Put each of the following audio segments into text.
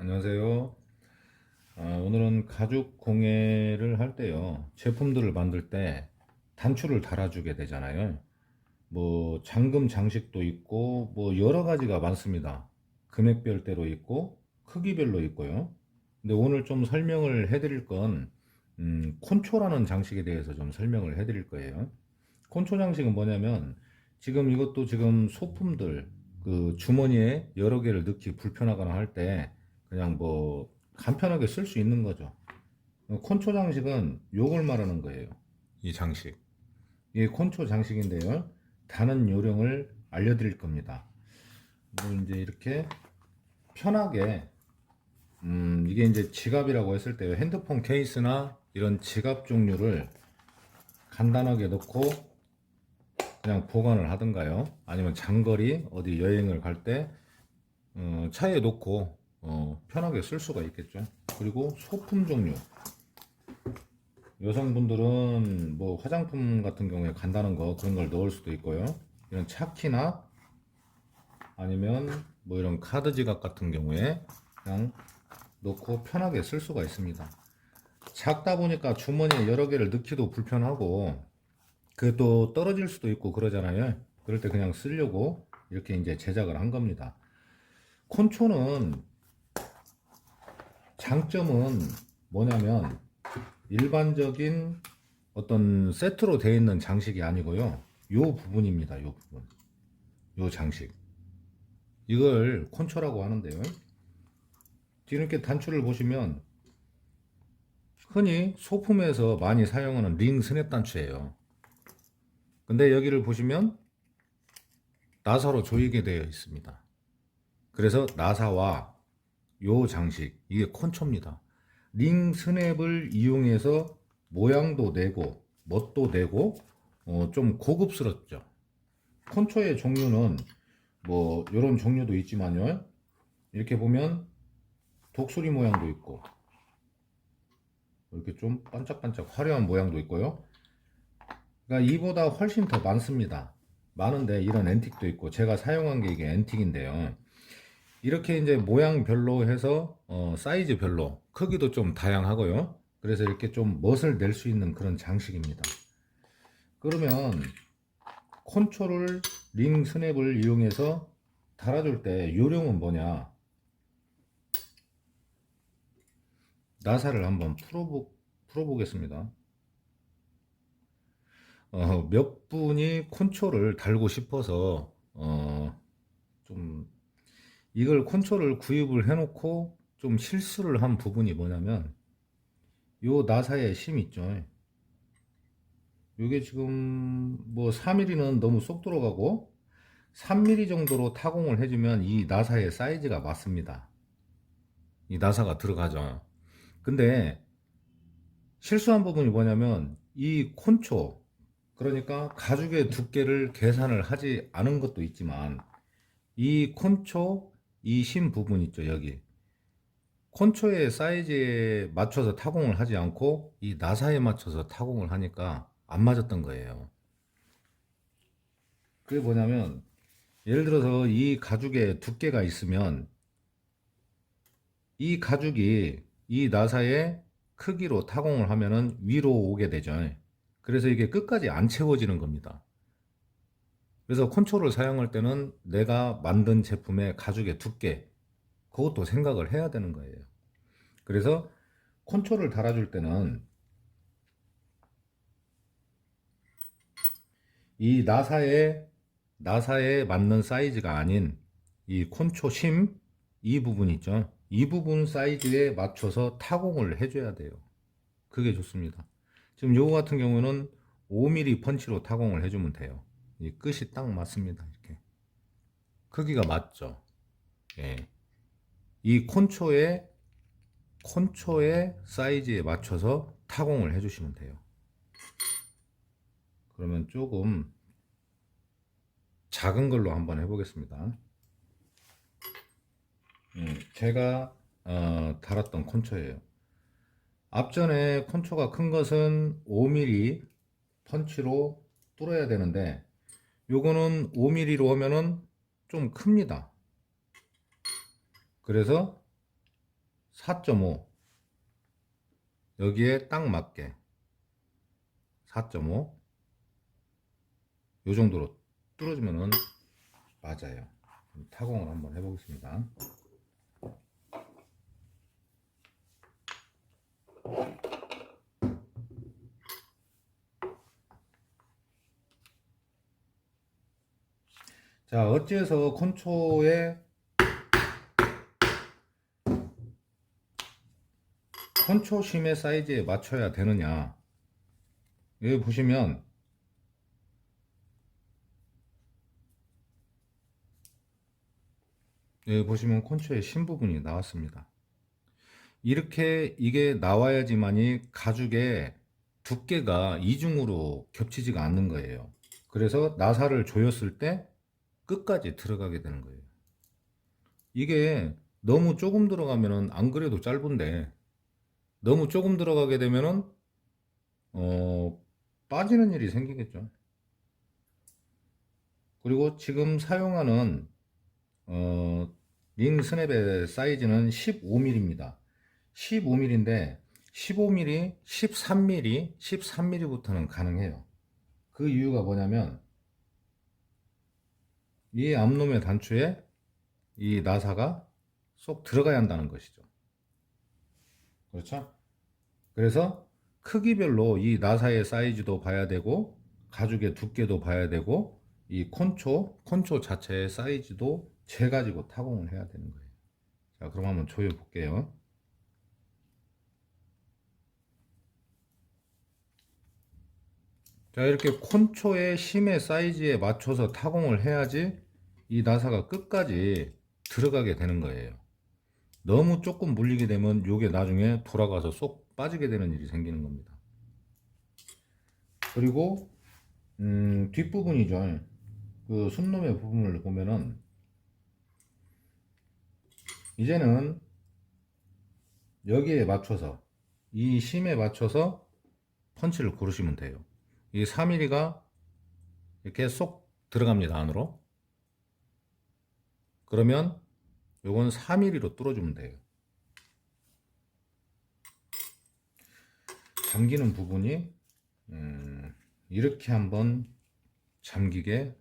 안녕하세요. 오늘은 가죽 공예를 할 때요. 제품들을 만들 때 단추를 달아주게 되잖아요. 뭐 잠금 장식도 있고 뭐 여러 가지가 많습니다. 금액별대로 있고 크기별로 있고요. 근데 오늘 좀 설명을 해드릴 건 콘초라는 장식에 대해서 좀 설명을 해드릴 거예요. 콘초 장식은 뭐냐면 지금 이것도 지금 소품들 그 주머니에 여러 개를 넣기 불편하거나 할 때 그냥 뭐 간편하게 쓸 수 있는 거죠. 콘초 장식은 요걸 말하는 거예요. 이 장식. 이게 콘초 장식인데요. 다는 요령을 알려드릴 겁니다. 뭐 이제 이렇게 편하게 이게 이제 지갑이라고 했을 때 핸드폰 케이스나 이런 지갑 종류를 간단하게 넣고 그냥 보관을 하든가요. 아니면 장거리 어디 여행을 갈 때 차에 놓고 편하게 쓸 수가 있겠죠. 그리고 소품 종류. 여성분들은 뭐 화장품 같은 경우에 간단한 거 그런 걸 넣을 수도 있고요. 이런 차키나 아니면 뭐 이런 카드 지갑 같은 경우에 그냥 놓고 편하게 쓸 수가 있습니다. 작다 보니까 주머니에 여러 개를 넣기도 불편하고 그 또 떨어질 수도 있고 그러잖아요. 그럴 때 그냥 쓰려고 이렇게 이제 제작을 한 겁니다. 콘초는 장점은 뭐냐면 일반적인 어떤 세트로 되어 있는 장식이 아니고요. 요 부분입니다. 요 부분. 요 장식. 이걸 콘초라고 하는데요. 지금 이렇게 단추를 보시면 흔히 소품에서 많이 사용하는 링 스냅 단추예요. 근데 여기를 보시면 나사로 조이게 되어 있습니다. 그래서 나사와 요 장식, 이게 콘초입니다. 링 스냅을 이용해서 모양도 내고 멋도 내고 좀 고급스럽죠. 콘초의 종류는 뭐 이런 종류도 있지만요. 이렇게 보면 독수리 모양도 있고 이렇게 좀 반짝반짝 화려한 모양도 있고요. 그러니까 이보다 훨씬 더 많습니다. 많은데 이런 앤틱도 있고 제가 사용한 게 이게 앤틱인데요. 이렇게 이제 모양별로 해서 사이즈별로 크기도 좀 다양하고요. 그래서 이렇게 좀 멋을 낼 수 있는 그런 장식입니다. 그러면 콘초를 링 스냅을 이용해서 달아줄 때 요령은 뭐냐? 나사를 한번 풀어보겠습니다. 몇 분이 콘초를 달고 싶어서 좀 이걸 콘초를 구입을 해놓고 좀 실수를 한 부분이 뭐냐면 요 나사에 심 있죠. 요게 지금 뭐 4mm는 너무 쏙 들어가고 3mm 정도로 타공을 해주면 이 나사의 사이즈가 맞습니다. 이 나사가 들어가죠. 근데 실수한 부분이 뭐냐면 이 콘초, 그러니까 가죽의 두께를 계산을 하지 않은 것도 있지만 이 콘초 이 심 부분 있죠. 여기 콘초의 사이즈에 맞춰서 타공을 하지 않고 이 나사에 맞춰서 타공을 하니까 안 맞았던 거예요. 그게 뭐냐면 예를 들어서 이 가죽에 두께가 있으면 이 가죽이 이 나사의 크기로 타공을 하면은 위로 오게 되죠. 그래서 이게 끝까지 안 채워지는 겁니다. 그래서 콘초를 사용할 때는 내가 만든 제품의 가죽의 두께, 그것도 생각을 해야 되는 거예요. 그래서 콘초를 달아줄 때는 이 나사에 맞는 사이즈가 아닌 이 콘초 심, 이 부분 있죠. 이 부분 사이즈에 맞춰서 타공을 해줘야 돼요. 그게 좋습니다. 지금 요거 같은 경우는 5mm 펀치로 타공을 해주면 돼요. 이 끝이 딱 맞습니다. 이렇게 크기가 맞죠. 예. 이 콘초의 사이즈에 맞춰서 타공을 해주시면 돼요. 그러면 조금 작은 걸로 한번 해보겠습니다. 제가 달았던 콘초예요. 앞전에 콘초가 큰 것은 5mm 펀치로 뚫어야 되는데 요거는 5mm로 하면은 좀 큽니다. 그래서 4.5 여기에 딱 맞게 4.5 요 정도로 뚫어주면은 맞아요. 타공을 한번 해보겠습니다. 자, 어찌해서 콘초 심의 사이즈에 맞춰야 되느냐. 여기 보시면 콘초의 심 부분이 나왔습니다. 이렇게 이게 나와야지만이 가죽의 두께가 이중으로 겹치지가 않는 거예요. 그래서 나사를 조였을 때 끝까지 들어가게 되는 거예요. 이게 너무 조금 들어가면은 안 그래도 짧은데 너무 조금 들어가게 되면은 빠지는 일이 생기겠죠. 그리고 지금 사용하는 링 스냅의 사이즈는 15mm입니다. 15mm인데 15mm, 13mm, 13mm부터는 가능해요. 그 이유가 뭐냐면 이 앞놈의 단추에 이 나사가 쏙 들어가야 한다는 것이죠. 그렇죠? 그래서 크기별로 이 나사의 사이즈도 봐야 되고 가죽의 두께도 봐야 되고 이 콘초 자체의 사이즈도 재가지고 타공을 해야 되는 거예요. 자, 그럼 한번 조여 볼게요. 자, 이렇게 콘초의 심의 사이즈에 맞춰서 타공을 해야지 이 나사가 끝까지 들어가게 되는 거예요. 너무 조금 물리게 되면 이게 나중에 돌아가서 쏙 빠지게 되는 일이 생기는 겁니다. 그리고 뒷부분이죠. 그 순놈의 부분을 보면은 이제는 여기에 맞춰서 이 심에 맞춰서 펀치를 고르시면 돼요. 이 4mm가 이렇게 쏙 들어갑니다, 안으로. 그러면 요건 4mm로 뚫어주면 돼요. 잠기는 부분이 이렇게 한번 잠기게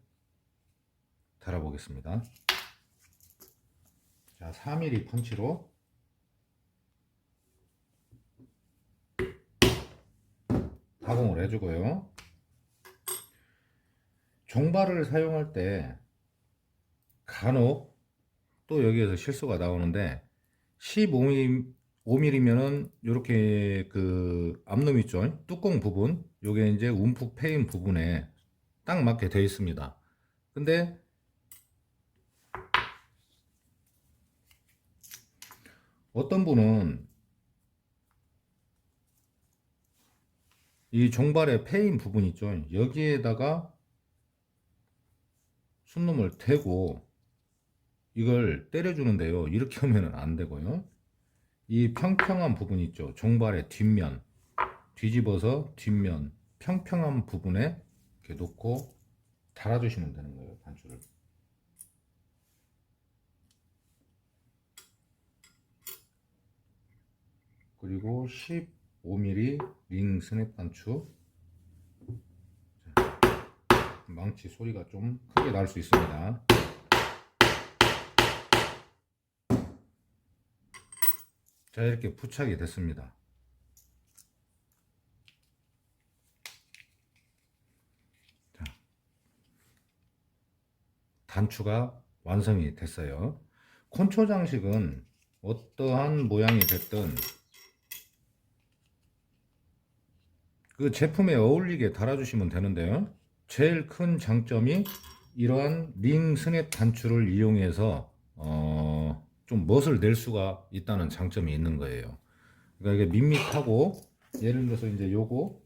달아보겠습니다. 자, 4mm 펀치로 가공을 해주고요. 종발을 사용할 때 간혹 또 여기에서 실수가 나오는데 15mm면은 이렇게 그 앞놈 있죠, 뚜껑 부분, 요게 이제 움푹 패인 부분에 딱 맞게 되어 있습니다. 근데 어떤 분은 이 종발의 패인 부분 있죠, 여기에다가 순놈을 대고 이걸 때려주는데요, 이렇게 하면 안 되고요. 이 평평한 부분 있죠, 종발의 뒷면, 뒤집어서 뒷면 평평한 부분에 이렇게 놓고 달아주시면 되는 거예요, 단추를. 그리고 15mm 링 스냅 단추. 자, 망치 소리가 좀 크게 날 수 있습니다. 자, 이렇게 부착이 됐습니다. 자, 단추가 완성이 됐어요. 콘초 장식은 어떠한 모양이 됐든 그 제품에 어울리게 달아주시면 되는데요. 제일 큰 장점이 이러한 링 스냅 단추를 이용해서 좀 멋을 낼 수가 있다는 장점이 있는 거예요. 그러니까 이게 밋밋하고, 예를 들어서 이제 요거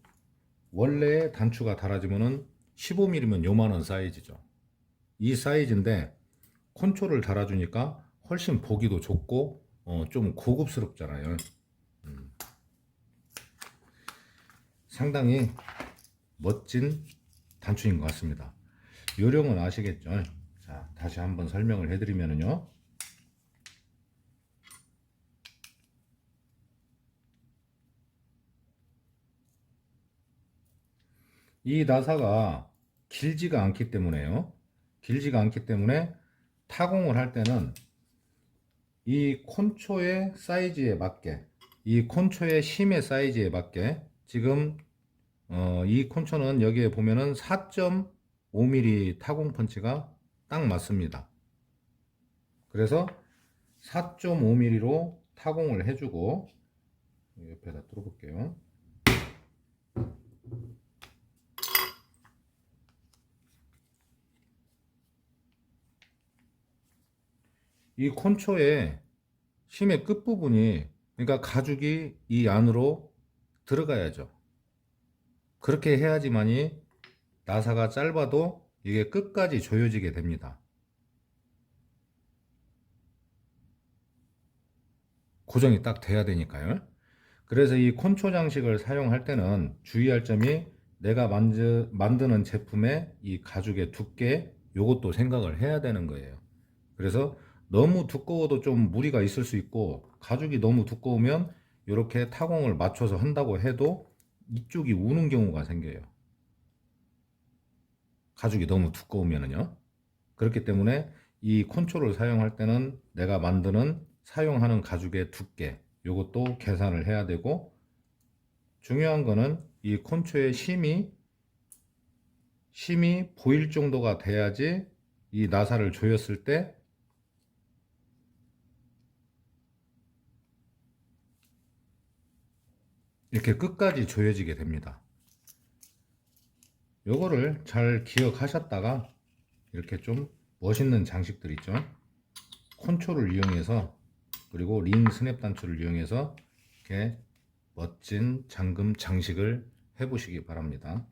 원래 단추가 달아지면은 15mm면 요만한 사이즈죠. 이 사이즈인데 콘초를 달아주니까 훨씬 보기도 좋고 좀 고급스럽잖아요. 상당히 멋진 단추인 것 같습니다. 요령은 아시겠죠? 자, 다시 한번 설명을 해드리면요. 이 나사가 길지가 않기 때문에요. 길지가 않기 때문에 타공을 할 때는 이 콘초의 사이즈에 맞게, 이 콘초의 심의 사이즈에 맞게, 지금 이 콘초는 여기에 보면은 4.5mm 타공 펀치가 딱 맞습니다. 그래서 4.5mm로 타공을 해주고, 옆에다 뚫어볼게요. 이 콘초의 심의 끝부분이, 그러니까 가죽이 이 안으로 들어가야죠. 그렇게 해야지만이 나사가 짧아도 이게 끝까지 조여지게 됩니다. 고정이 딱 돼야 되니까요. 그래서 이 콘초 장식을 사용할 때는 주의할 점이, 내가 만드는 제품의 이 가죽의 두께, 요것도 생각을 해야 되는 거예요. 그래서 너무 두꺼워도 좀 무리가 있을 수 있고, 가죽이 너무 두꺼우면 이렇게 타공을 맞춰서 한다고 해도 이쪽이 우는 경우가 생겨요. 가죽이 너무 두꺼우면은요. 그렇기 때문에 이 콘초를 사용할 때는 내가 사용하는 가죽의 두께, 요것도 계산을 해야 되고, 중요한 거는 이 콘초의 심이 보일 정도가 돼야지 이 나사를 조였을 때 이렇게 끝까지 조여지게 됩니다. 요거를 잘 기억하셨다가 이렇게 좀 멋있는 장식들 있죠. 콘초를 이용해서, 그리고 링 스냅 단추를 이용해서 이렇게 멋진 잠금 장식을 해 보시기 바랍니다.